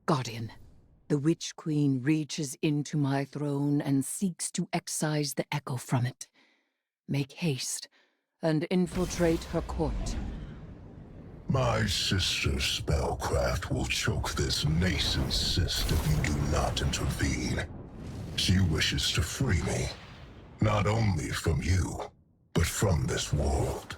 Guardian, the Witch Queen reaches into my throne and seeks to excise the echo from it. Make haste and infiltrate her court. My sister's spellcraft will choke this nascent cyst if you do not intervene. She wishes to free me, not only from you, but from this world.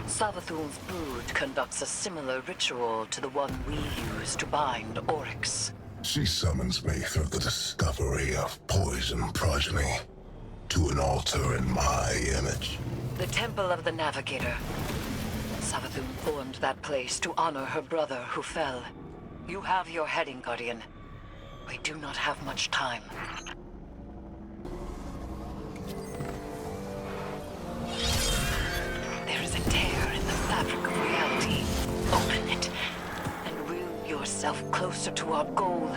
Savathun's brood conducts a similar ritual to the one we use to bind Oryx. She summons me through the discovery of poison progeny to an altar in my image. The Temple of the Navigator. Savathun formed that place to honor her brother who fell. You have your heading, Guardian. We do not have much time. There is a tear in the fabric of reality. Open it, and will yourself closer to our goal.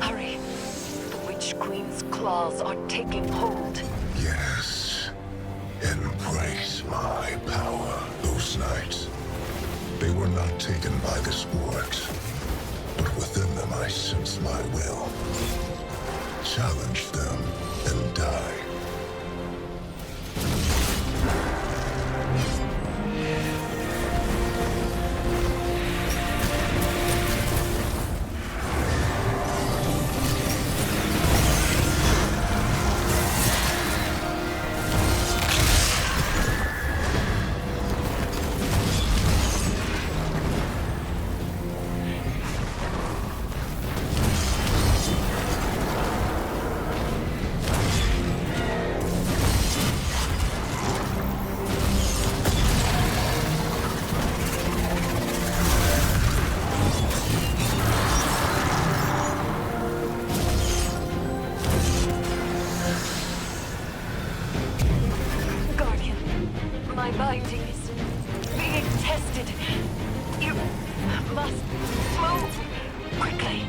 Hurry. The Witch Queen's claws are taking hold. Yes. Embrace my power, those nights. They were not taken by the sports, but within them I sense my will. Challenge them and die. My binding is being tested. You must move quickly.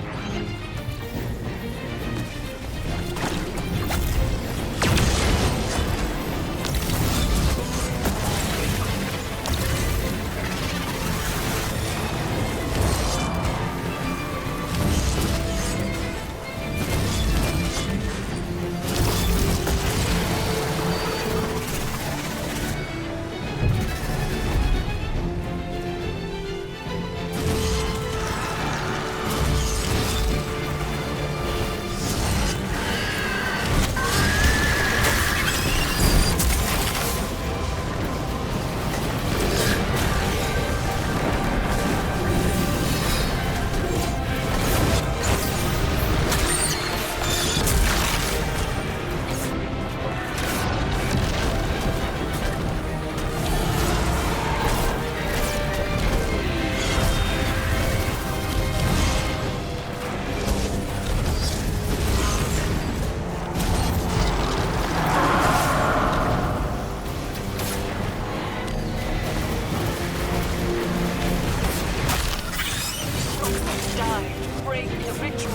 Break the ritual.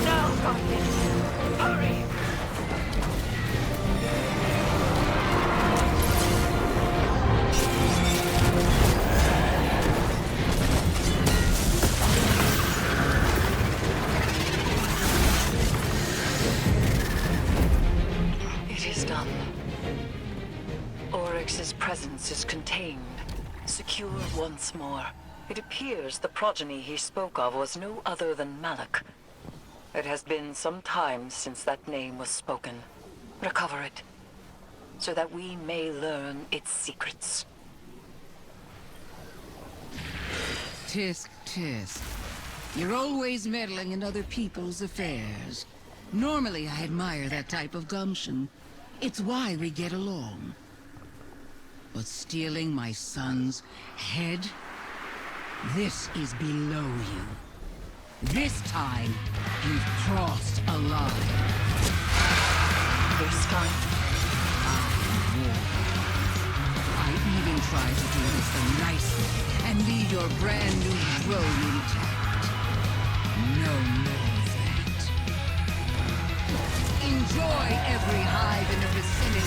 Now, Guardian. Hurry! It is done. Oryx's presence is contained, secure once more. It appears the progeny he spoke of was no other than Malak. It has been some time since that name was spoken. Recover it, so that we may learn its secrets. Tisk, tisk. You're always meddling in other people's affairs. Normally I admire that type of gumption. It's why we get along. But stealing my son's head? This is below you. This time, you've crossed a line. This time? I even tried to do this the nice way and leave your brand new throne intact. No more of that. Enjoy every hive in the vicinity.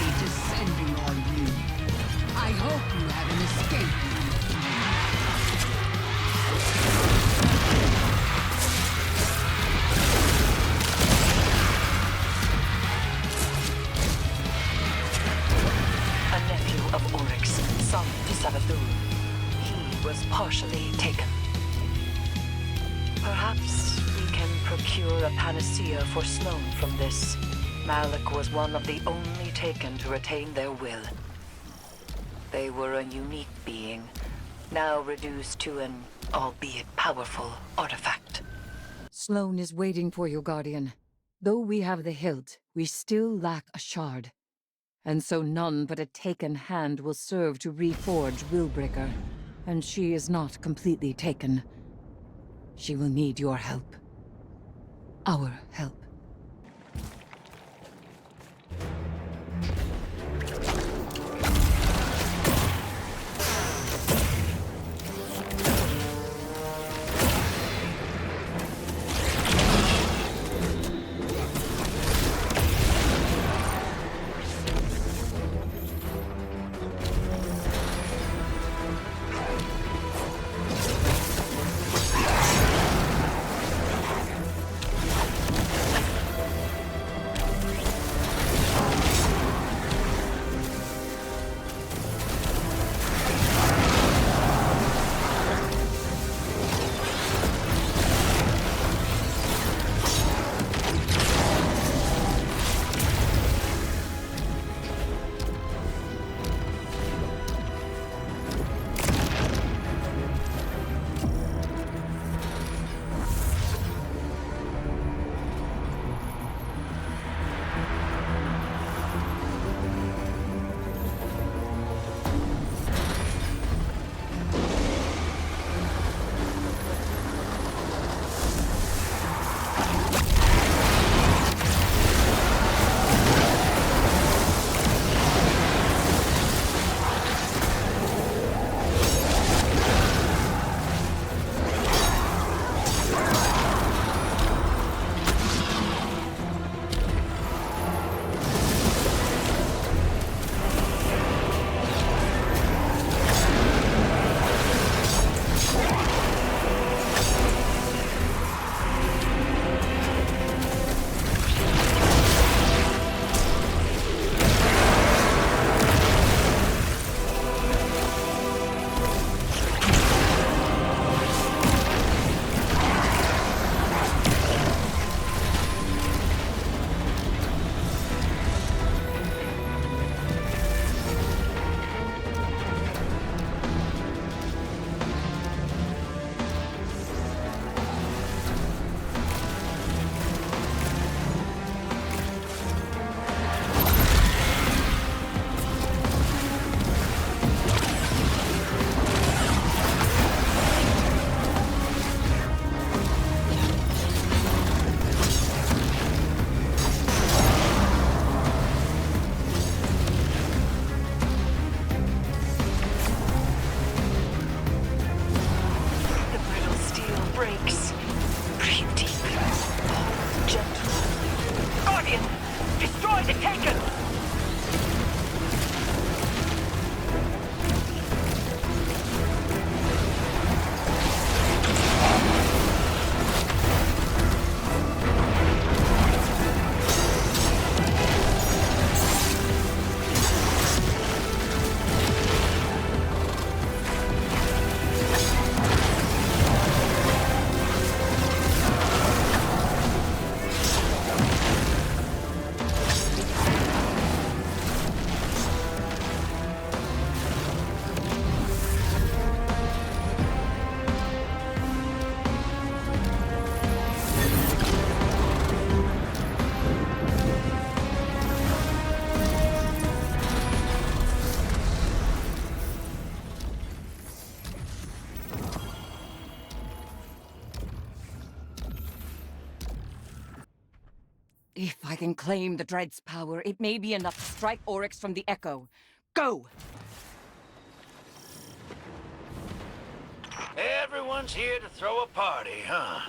Savathun. He was partially taken. Perhaps we can procure a panacea for Sloane from this. Malik was one of the only taken to retain their will. They were a unique being, now reduced to an, albeit powerful, artifact. Sloane is waiting for you, Guardian. Though we have the hilt, we still lack a shard. And so none but a taken hand will serve to reforge Willbreaker. And she is not completely taken. She will need your help. Our help. If I can claim the Dread's power, it may be enough to strike Oryx from the Echo. Go! Everyone's here to throw a party, huh?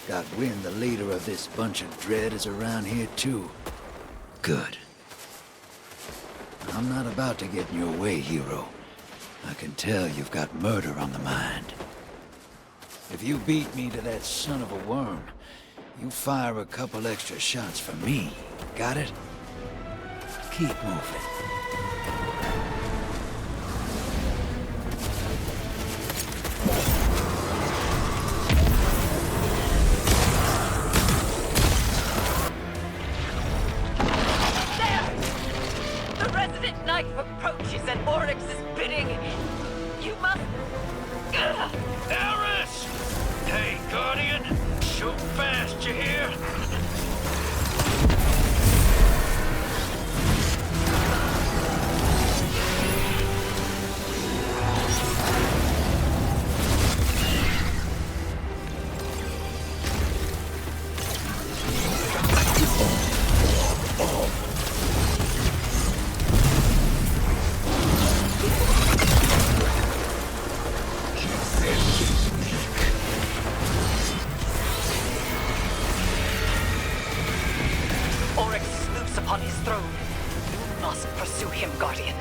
Got wind the leader of this bunch of Dread is around here too. Good. I'm not about to get in your way, hero. I can tell you've got murder on the mind. If you beat me to that son of a worm, you fire a couple extra shots for me. Got it? Keep moving. on his throne. You must pursue him, Guardian.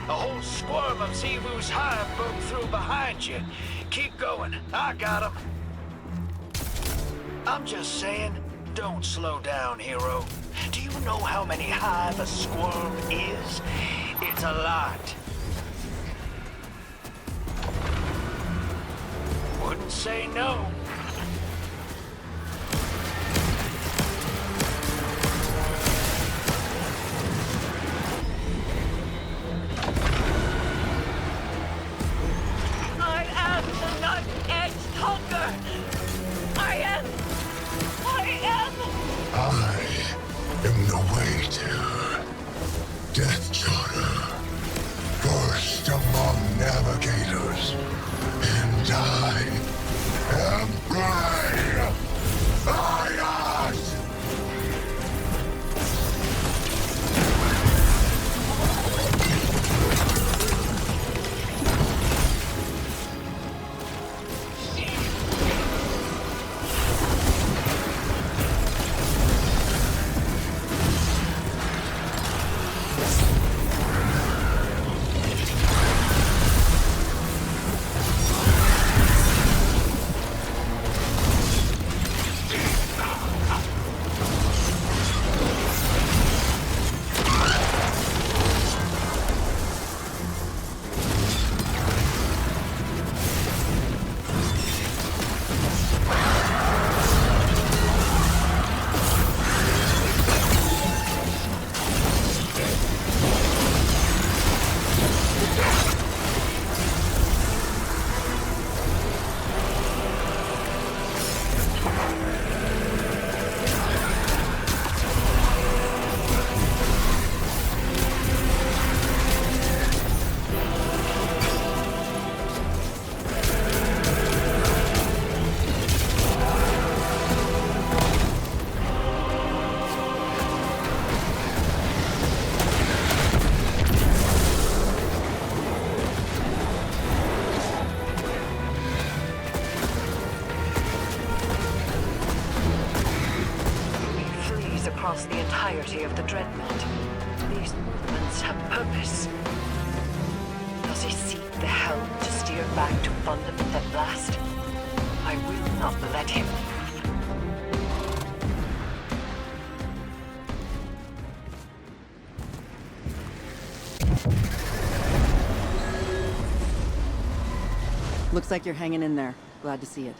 A whole swarm of Zevu's hive broke through behind you. Keep going. I got him. I'm just saying, don't slow down, hero. Do you know how many hive a swarm is? It's a lot. Wouldn't say no. I am the nut-edged hunter! I am I am the way to Death Charter. First among navigators. And I am Prey! Ias! across the entirety of the Dreadnought. These movements have purpose. Does he seek the helm to steer back to fundament at last? I will not let him. Looks like you're hanging in there. Glad to see it.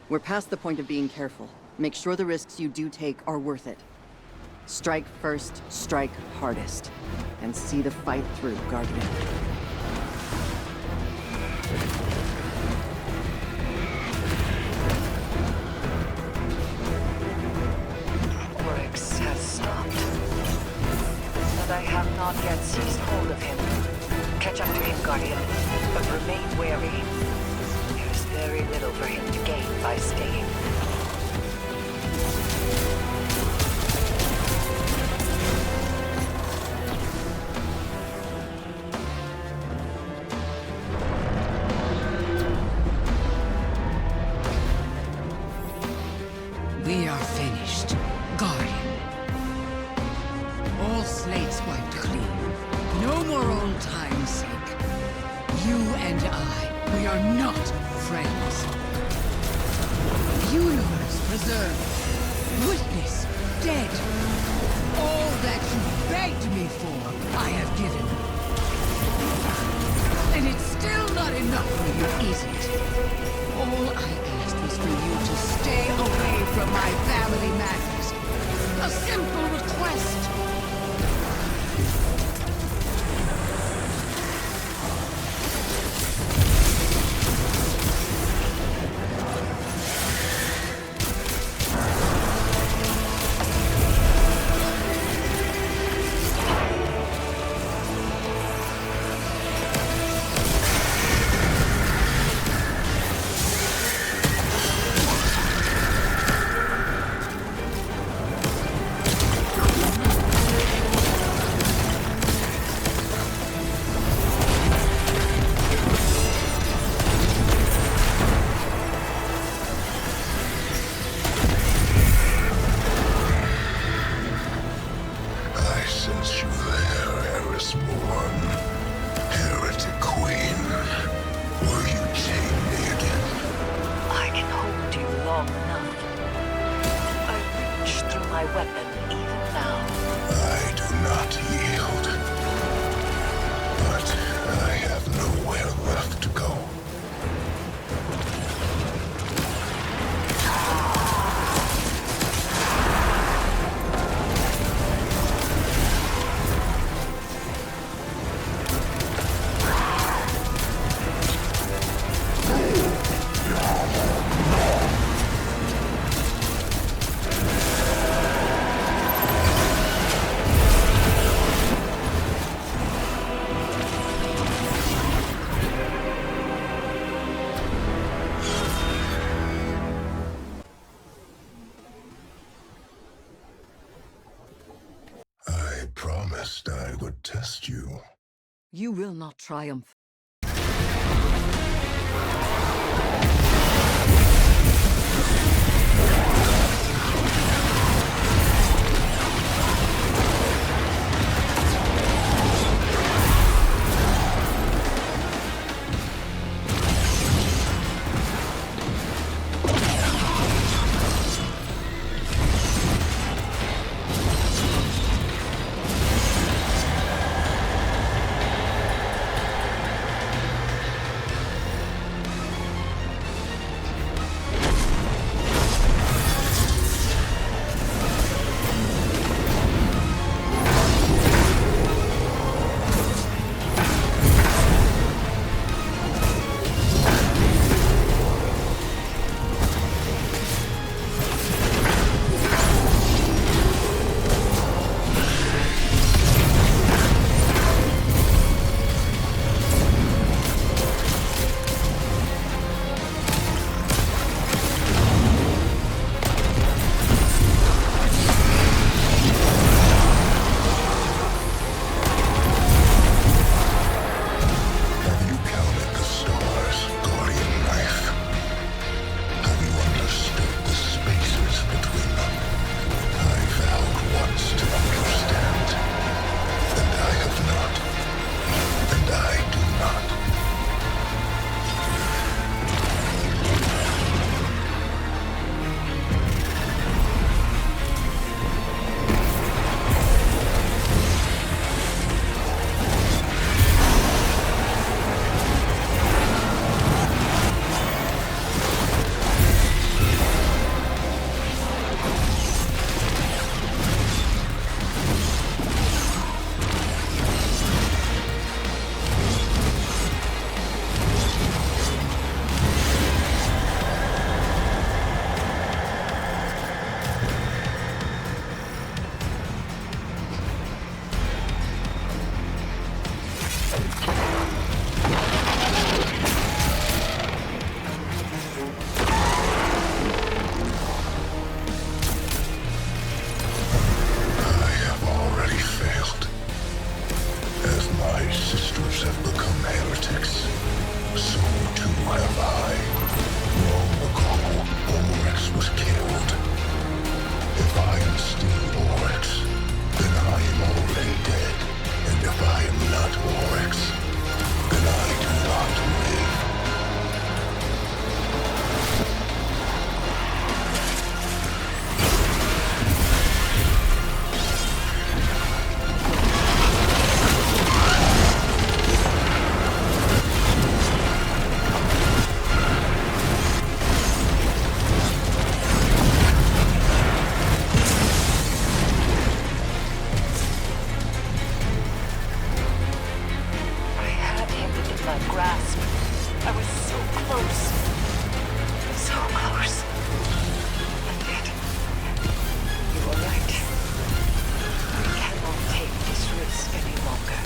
We're past the point of being careful. Make sure the risks you do take are worth it. Strike first, strike hardest. And see the fight through, Guardian. Oryx has stopped. But I have not yet seized hold of him. Catch up to him, Guardian, but remain wary. There is very little for him to gain by staying. We are finished, Guardian. All slates wiped clean. No more old time's sake. You and I, we are not friends. Universe preserved. Witness dead. All that you begged me for, I have given. And it's still not enough for you, is it? All I asked was for you to stay away from my family matters. A simple request. my weapon even now. I do not yield. But I have nowhere left to go. I promised I would test you. You will not triumph. Have you counted the stars, Guardian Knife? Have you understood the spaces between them? I vowed once to understand, and I have not, and I do not. I have already failed. As my sisters have become heretics, so too have I. Long ago, Oryx was killed. If I am still Oryx, then I am already dead. And if I am not Oryx, then I do not live. I had him in my grasp. I was so close. So close. And yet, you were right. I cannot take this risk any longer.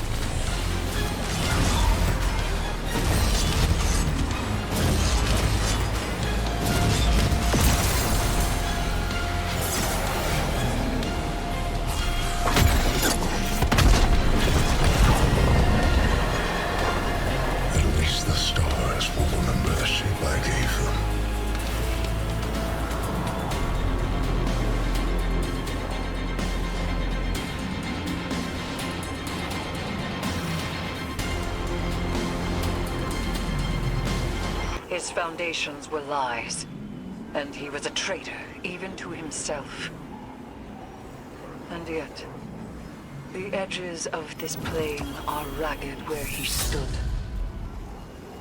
At least the stars will remember the shape I gave them. His foundations were lies, and he was a traitor even to himself. And yet, the edges of this plane are ragged where he stood.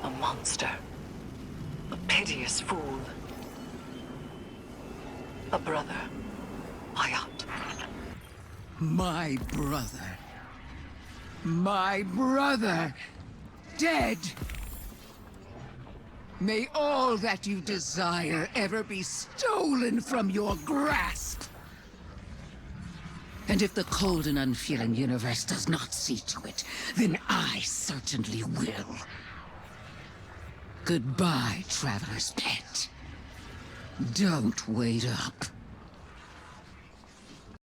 A monster. A piteous fool. A brother. Hayat. My brother. My brother. Dead. May all that you desire ever be stolen from your grasp. And if the cold and unfeeling universe does not see to it, then I certainly will. Goodbye, traveler's pet. Don't wait up.